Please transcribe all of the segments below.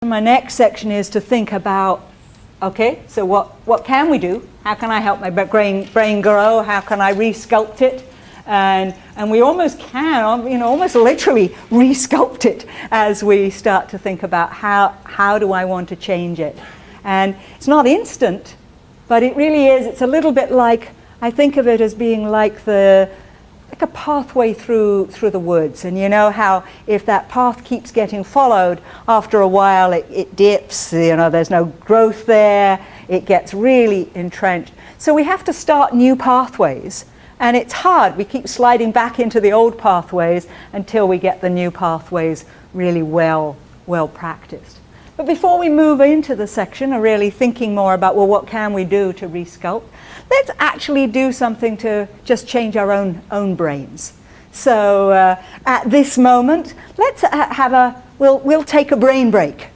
My next section is to think about, okay, so what can we do? How can I help my brain grow? How can I re-sculpt it? And we almost can, you know, almost literally re-sculpt it as we start to think about how do I want to change it. And it's not instant, but it really is. It's a little bit like, I think of it as being like a pathway through the woods. And you know how if that path keeps getting followed, after a while it dips, you know, there's no growth there, it gets really entrenched. So we have to start new pathways, and it's hard. We keep sliding back into the old pathways until we get the new pathways really well practiced. But before we move into the section of really thinking more about, well, what can we do to re-sculpt, let's actually do something to just change our own brains. So at this moment, let's we'll take a brain break.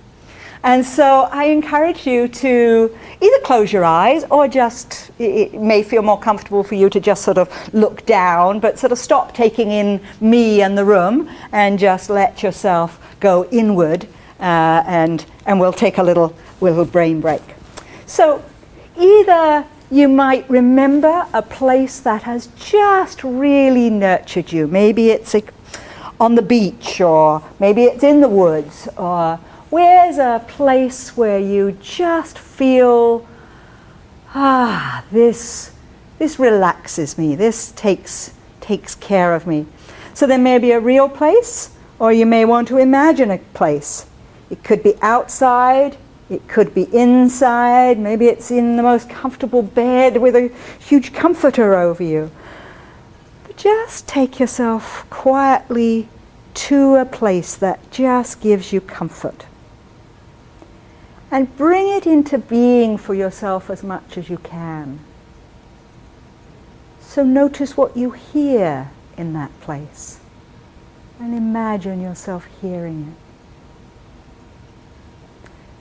And so I encourage you to either close your eyes or just, it may feel more comfortable for you to just sort of look down, but sort of stop taking in me and the room and just let yourself go inward, and we'll take a little brain break. So either you might remember a place that has just really nurtured you. Maybe it's on the beach, or maybe it's in the woods, or where's a place where you just feel, this relaxes me, this takes care of me. So there may be a real place, or you may want to imagine a place. It could be outside, it could be inside, maybe it's in the most comfortable bed with a huge comforter over you. But just take yourself quietly to a place that just gives you comfort. And bring it into being for yourself as much as you can. So notice what you hear in that place, and imagine yourself hearing it.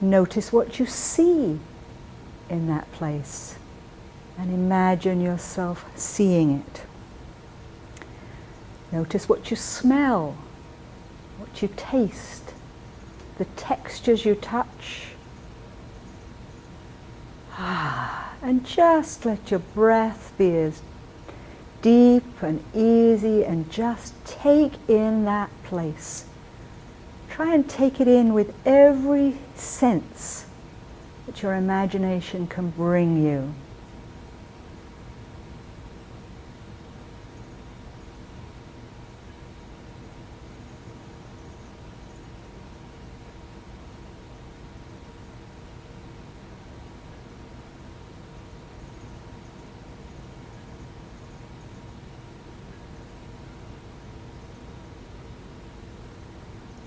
Notice what you see in that place, and imagine yourself seeing it. Notice what you smell, what you taste, the textures you touch. And just let your breath be as deep and easy, and just take in that place. Try and take it in with every sense that your imagination can bring you.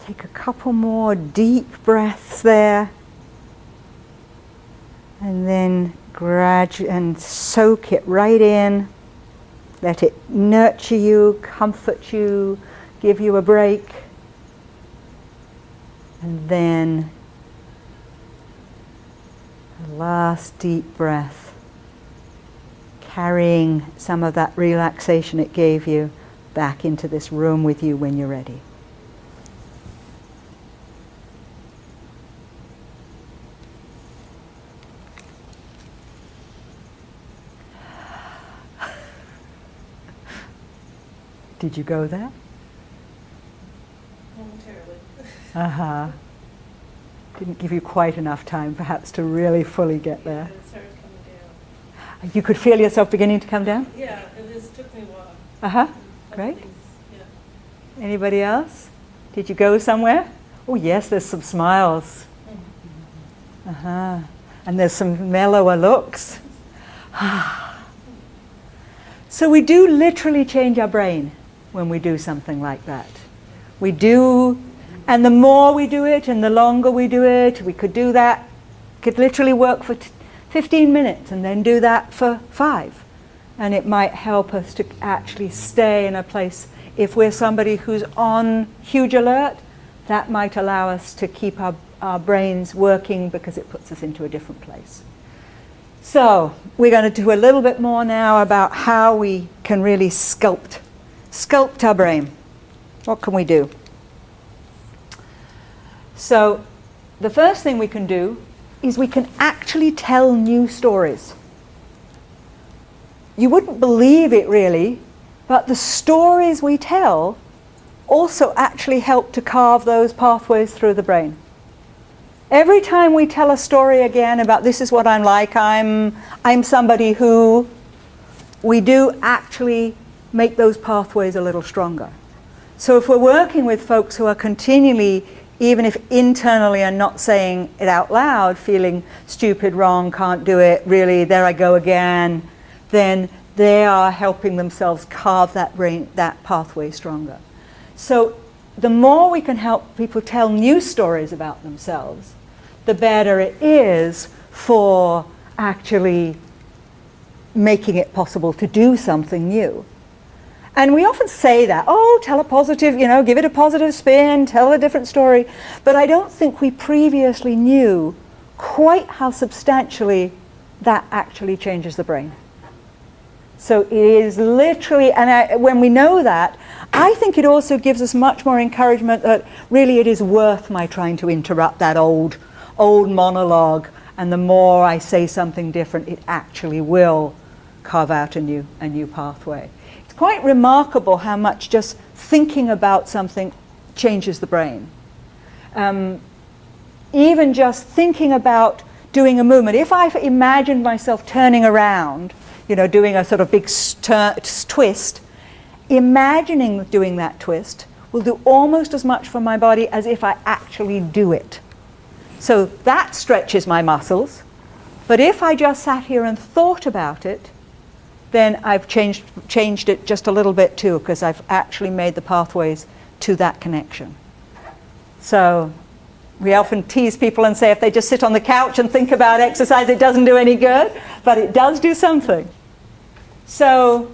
Take a couple more deep breaths there, and then gradually soak it right in. Let it nurture you, comfort you, give you a break. And then a last deep breath, carrying some of that relaxation it gave you back into this room with you when you're ready. Did you go there? Momentarily. Didn't give you quite enough time, perhaps, to really fully get there. It started coming down. You could feel yourself beginning to come down? Yeah, it just took me a while. Great. Yeah. Anybody else? Did you go somewhere? Oh yes, there's some smiles. And there's some mellower looks. So we do literally change our brain when we do something like that. We do, and the more we do it and the longer we do it, we could do that, could literally work for 15 minutes and then do that for 5. And it might help us to actually stay in a place. If we're somebody who's on huge alert, that might allow us to keep our brains working, because it puts us into a different place. So we're going to do a little bit more now about how we can really sculpt our brain. What can we do? So the first thing we can do is we can actually tell new stories. You wouldn't believe it really, but the stories we tell also actually help to carve those pathways through the brain. Every time we tell a story again about this is what I'm like, I'm somebody who, we do actually make those pathways a little stronger. So if we're working with folks who are continually, even if internally are not saying it out loud, feeling stupid, wrong, can't do it, really, there I go again, then they are helping themselves carve that pathway stronger. So the more we can help people tell new stories about themselves, the better it is for actually making it possible to do something new. And we often say that, oh, tell a positive, give it a positive spin, tell a different story. But I don't think we previously knew quite how substantially that actually changes the brain. So it is literally, and when we know that, I think it also gives us much more encouragement that really it is worth my trying to interrupt that old monologue, and the more I say something different, it actually will carve out a new pathway. It's quite remarkable how much just thinking about something changes the brain. Even just thinking about doing a movement. If I imagined myself turning around, doing a sort of big twist, imagining doing that twist will do almost as much for my body as if I actually do it. So that stretches my muscles. But if I just sat here and thought about it, then I've changed it just a little bit too, because I've actually made the pathways to that connection. So we often tease people and say if they just sit on the couch and think about exercise, it doesn't do any good, but it does do something. So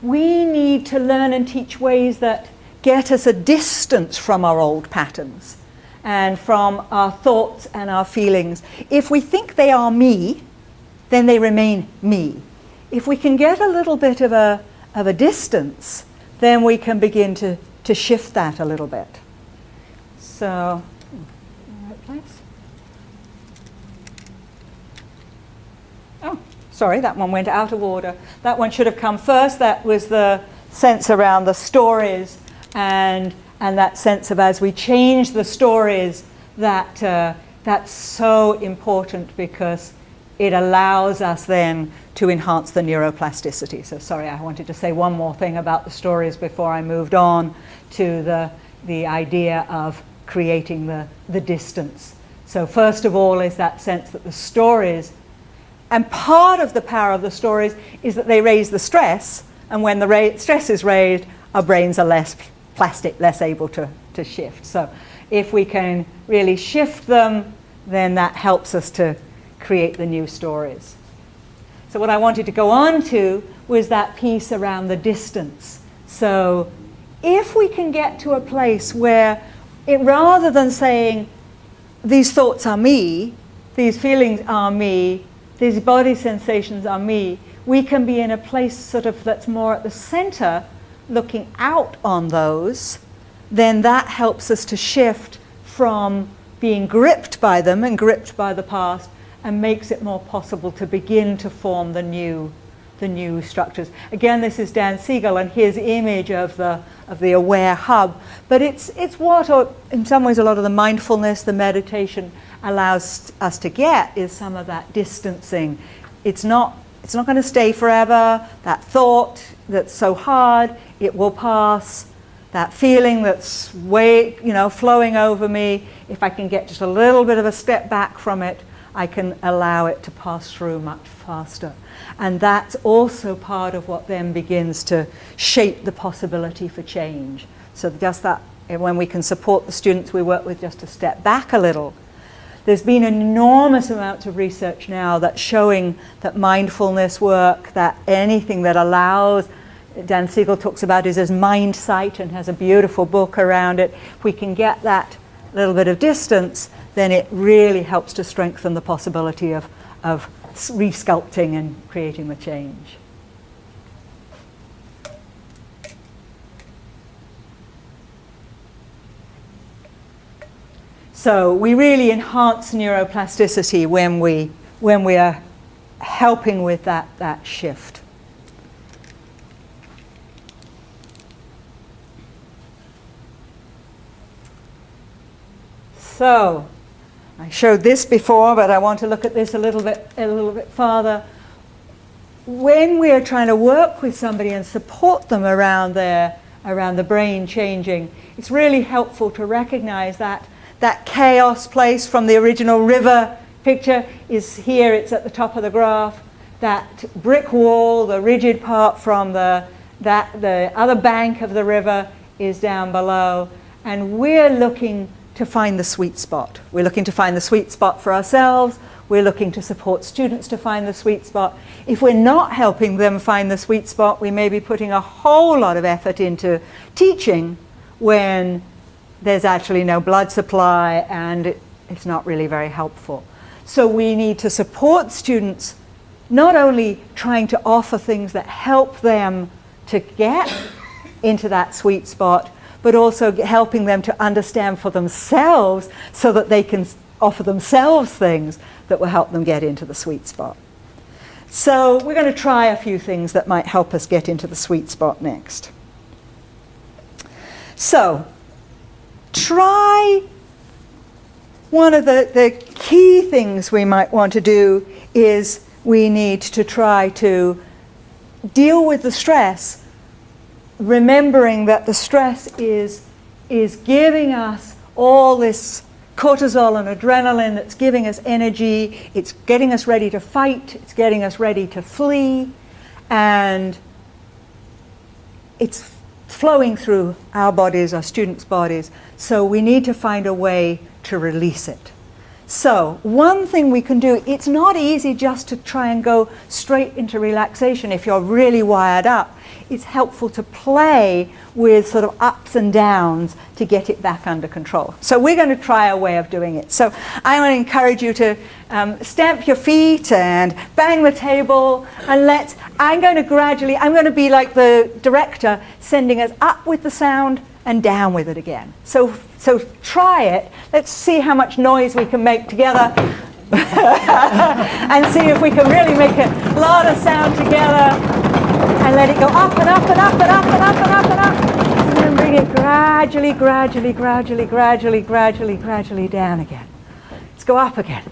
we need to learn and teach ways that get us a distance from our old patterns and from our thoughts and our feelings. If we think they are me, then they remain me. If we can get a little bit of a distance, then we can begin to shift that a little bit. So, right place. Oh, sorry, that one went out of order. That one should have come first. That was the sense around the stories and that sense of as we change the stories, that's so important because it allows us then to enhance the neuroplasticity. So sorry, I wanted to say one more thing about the stories before I moved on to the idea of creating the distance. So first of all is that sense that the stories, and part of the power of the stories is that they raise the stress, and when the stress is raised, our brains are less plastic, less able to shift. So if we can really shift them, then that helps us to create the new stories. So what I wanted to go on to was that piece around the distance. So if we can get to a place where rather than saying these thoughts are me, these feelings are me, these body sensations are me, we can be in a place sort of that's more at the center, looking out on those, then that helps us to shift from being gripped by them and gripped by the past, and makes it more possible to begin to form the new structures. Again, this is Dan Siegel and his image of the aware hub, but it's what, in some ways, a lot of the mindfulness, the meditation allows us to get is some of that distancing. It's not going to stay forever. That thought that's so hard, it will pass. That feeling that's flowing over me, if I can get just a little bit of a step back from it, I can allow it to pass through much faster. And that's also part of what then begins to shape the possibility for change. So just that, when we can support the students we work with just to step back a little. There's been an enormous amount of research now that's showing that mindfulness work, that anything that allows, Dan Siegel talks about it as mind sight and has a beautiful book around it. If we can get that little bit of distance, then it really helps to strengthen the possibility of resculpting and creating the change. So we really enhance neuroplasticity when we are helping with that shift. So I showed this before, but I want to look at this a little bit farther. When we are trying to work with somebody and support them around the brain changing, it's really helpful to recognize that chaos place from the original river picture is here. It's at the top of the graph. That brick wall, the rigid part from the other bank of the river, is down below, and we're looking to find the sweet spot. We're looking to find the sweet spot for ourselves. We're looking to support students to find the sweet spot. If we're not helping them find the sweet spot, we may be putting a whole lot of effort into teaching when there's actually no blood supply and it's not really very helpful. So we need to support students, not only trying to offer things that help them to get into that sweet spot, but also helping them to understand for themselves so that they can offer themselves things that will help them get into the sweet spot. So we're going to try a few things that might help us get into the sweet spot next. So try one of the key things we might want to do is we need to try to deal with the stress, remembering that the stress is giving us all this cortisol and adrenaline that's giving us energy. It's getting us ready to fight. It's getting us ready to flee. And it's flowing through our bodies, our students' bodies. So we need to find a way to release it. So one thing we can do, it's not easy just to try and go straight into relaxation if you're really wired up. It's helpful to play with sort of ups and downs to get it back under control. So we're going to try a way of doing it. So I want to encourage you to stamp your feet and bang the table, and I'm going to be like the director, sending us up with the sound and down with it again. So try it. Let's see how much noise we can make together and see if we can really make a lot of sound together. And let it go up and up and up and up and up and up and up. And then bring it gradually, gradually, gradually, gradually, gradually, gradually down again. Let's go up again.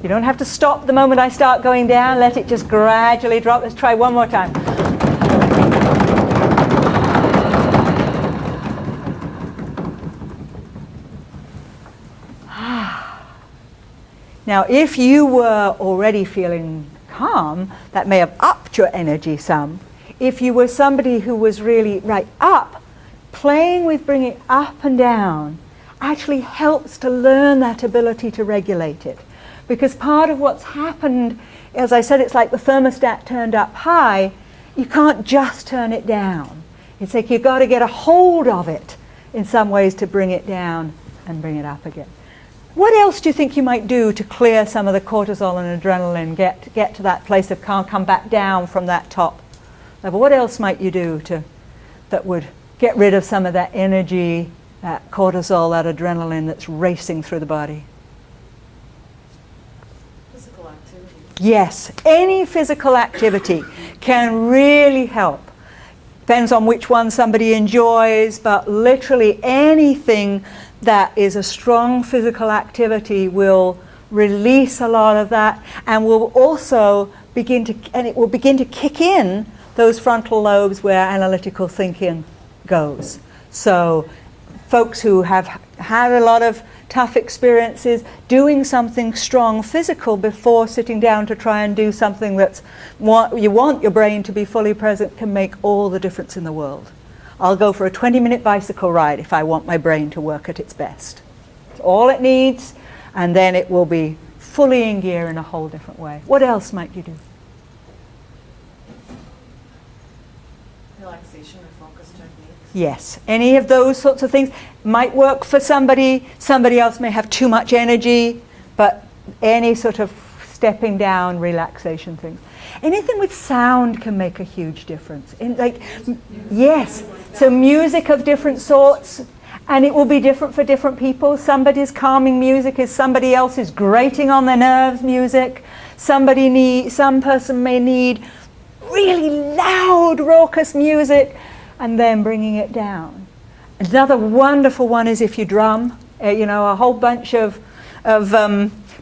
You don't have to stop the moment I start going down. Let it just gradually drop. Let's try one more time. Now, if you were already feeling calm, that may have upped your energy some. If you were somebody who was really right up, playing with bringing up and down actually helps to learn that ability to regulate it. Because part of what's happened, as I said, it's like the thermostat turned up high. You can't just turn it down. It's like you've got to get a hold of it in some ways to bring it down and bring it up again. What else do you think you might do to clear some of the cortisol and adrenaline, get to that place of calm, come back down from that top level? What else might you do that would get rid of some of that energy, that cortisol, that adrenaline that's racing through the body? Physical activity. Yes, any physical activity can really help. Depends on which one somebody enjoys, but literally anything that is a strong physical activity will release a lot of that, and will also begin to kick in those frontal lobes where analytical thinking goes. So folks who have had a lot of tough experiences, doing something strong physical before sitting down to try and do something that's you want your brain to be fully present can make all the difference in the world. I'll go for a 20-minute bicycle ride if I want my brain to work at its best. It's all it needs, and then it will be fully in gear in a whole different way. What else might you do? Relaxation or focus techniques. Yes, any of those sorts of things might work for somebody. Somebody else may have too much energy, but any sort of stepping down, relaxation things. Anything with sound can make a huge difference. Yes, so music of different sorts, and it will be different for different people. Somebody's calming music is somebody else's grating on their nerves music. Some person may need really loud, raucous music, and then bringing it down. Another wonderful one is if you drum, a whole bunch of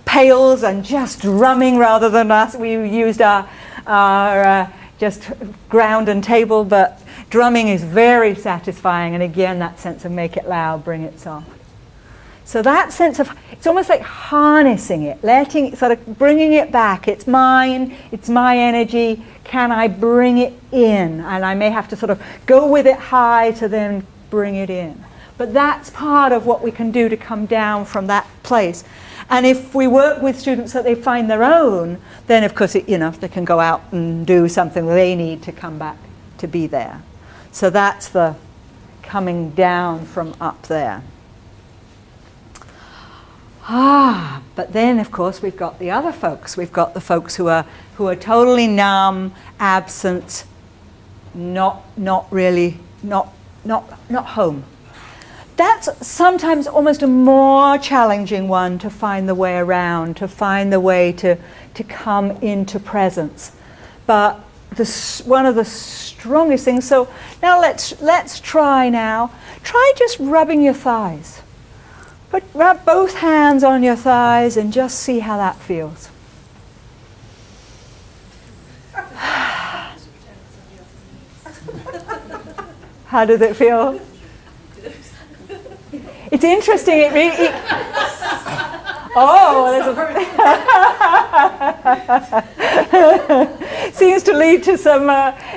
pails and just drumming rather than us. We used our just ground and table, but drumming is very satisfying, and again that sense of make it loud, bring it soft. So that sense of, it's almost like harnessing it, sort of bringing it back. It's mine, it's my energy, can I bring it in? And I may have to sort of go with it high to then bring it in. But that's part of what we can do to come down from that place. And if we work with students that they find their own, then of course, they can go out and do something they need to come back to be there. So that's the coming down from up there. But then of course we've got the other folks. We've got the folks who are totally numb, absent, not home. That's sometimes almost a more challenging one to find the way around, to find the way to come into presence. But one of the strongest things, so now let's try just rubbing your thighs. But rub both hands on your thighs and just see how that feels. How does it feel? It's interesting. Seems to lead to some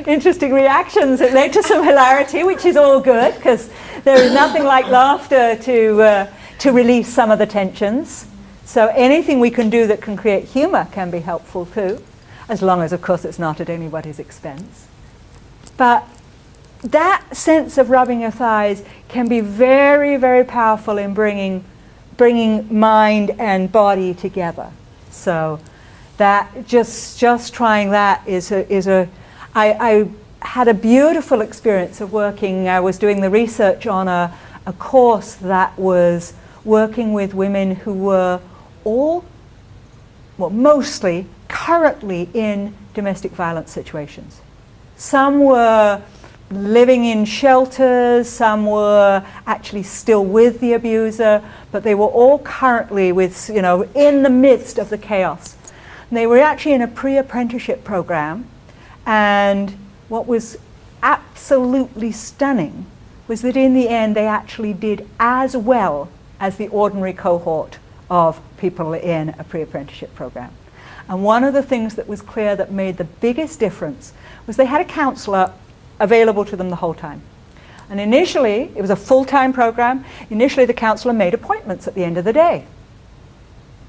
interesting reactions. It led to some hilarity, which is all good, because there is nothing like laughter to release some of the tensions. So anything we can do that can create humor can be helpful too, as long as, of course, it's not at anybody's expense. But that sense of rubbing your thighs can be very, very powerful in bringing mind and body together. So that just trying that I had a beautiful experience of working. I was doing the research on a course that was working with women who were mostly currently in domestic violence situations. Some were living in shelters, some were actually still with the abuser, but they were all currently in the midst of the chaos. And they were actually in a pre-apprenticeship program, and what was absolutely stunning was that in the end they actually did as well as the ordinary cohort of people in a pre-apprenticeship program. And one of the things that was clear that made the biggest difference was they had a counselor available to them the whole time. And initially, it was a full-time program. Initially, the counselor made appointments at the end of the day.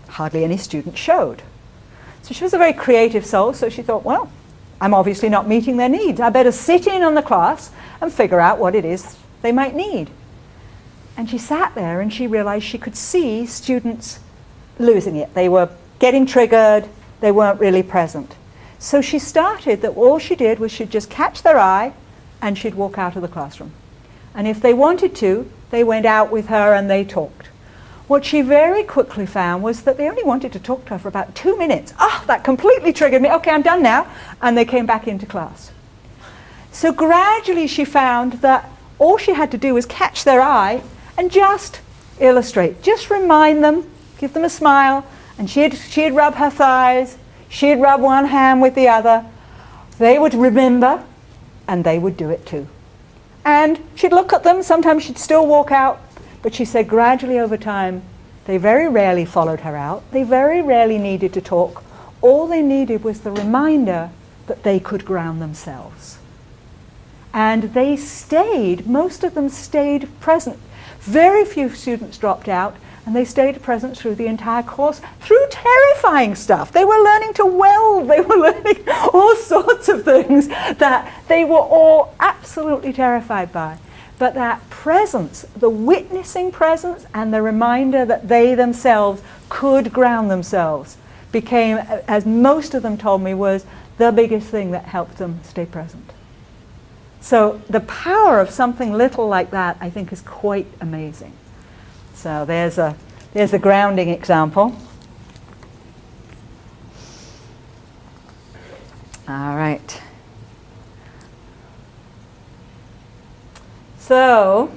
Hardly any students showed. So she was a very creative soul, so she thought, well, I'm obviously not meeting their needs. I better sit in on the class and figure out what it is they might need. And she sat there and she realized she could see students losing it. They were getting triggered, they weren't really present. So she started that all she did was she'd just catch their eye and she'd walk out of the classroom. And if they wanted to, they went out with her and they talked. What she very quickly found was that they only wanted to talk to her for about 2 minutes. That completely triggered me. Okay, I'm done now. And they came back into class. So gradually she found that all she had to do was catch their eye and just illustrate. Just remind them, give them a smile, and she'd rub her thighs, she'd rub one hand with the other. They would remember, and they would do it too. And she'd look at them, sometimes she'd still walk out, but she said gradually over time, they very rarely followed her out, they very rarely needed to talk. All they needed was the reminder that they could ground themselves. And they stayed, most of them stayed present. Very few students dropped out, and they stayed present through the entire course, through terrifying stuff. They were learning to weld, they were learning all sorts of things that they were all absolutely terrified by. But that presence, the witnessing presence and the reminder that they themselves could ground themselves, became, as most of them told me, was the biggest thing that helped them stay present. So the power of something little like that, I think, is quite amazing. So there's a grounding example. All right. So,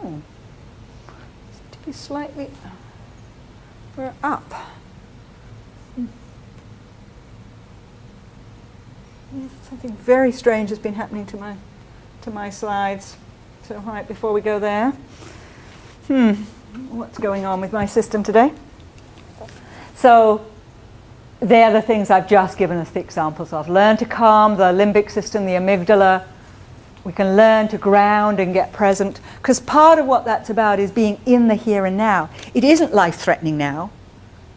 to be slightly, we're up. Something very strange has been happening to my slides. So right before we go there, what's going on with my system today? So they're the things I've just given us the examples of. Learn to calm the limbic system, the amygdala. We can learn to ground and get present, because part of what that's about is being in the here and now. It isn't life-threatening now,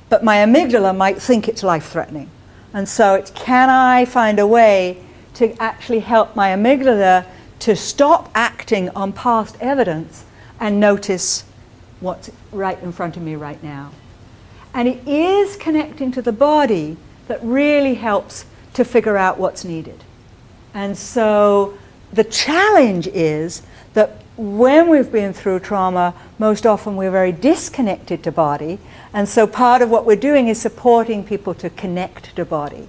but my amygdala might think it's life-threatening. And so it's, can I find a way to actually help my amygdala to stop acting on past evidence and notice what's right in front of me right now? And it is connecting to the body that really helps to figure out what's needed. And so the challenge is that when we've been through trauma, most often we're very disconnected to body. And so part of what we're doing is supporting people to connect to body.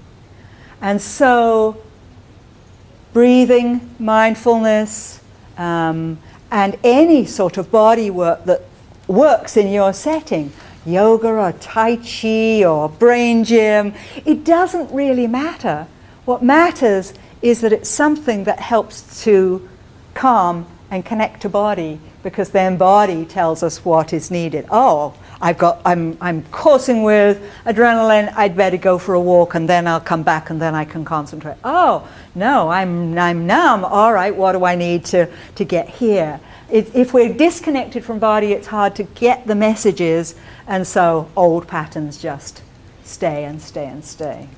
And so breathing, mindfulness, and any sort of body work that works in your setting, yoga or tai chi or brain gym, it doesn't really matter. What matters is that it's something that helps to calm and connect to body, because then body tells us what is needed. Oh, I'm coursing with adrenaline, I'd better go for a walk and then I'll come back and then I can concentrate. Oh, no, I'm numb. All right, what do I need to get here? If we're disconnected from body, it's hard to get the messages, and so old patterns just stay and stay and stay.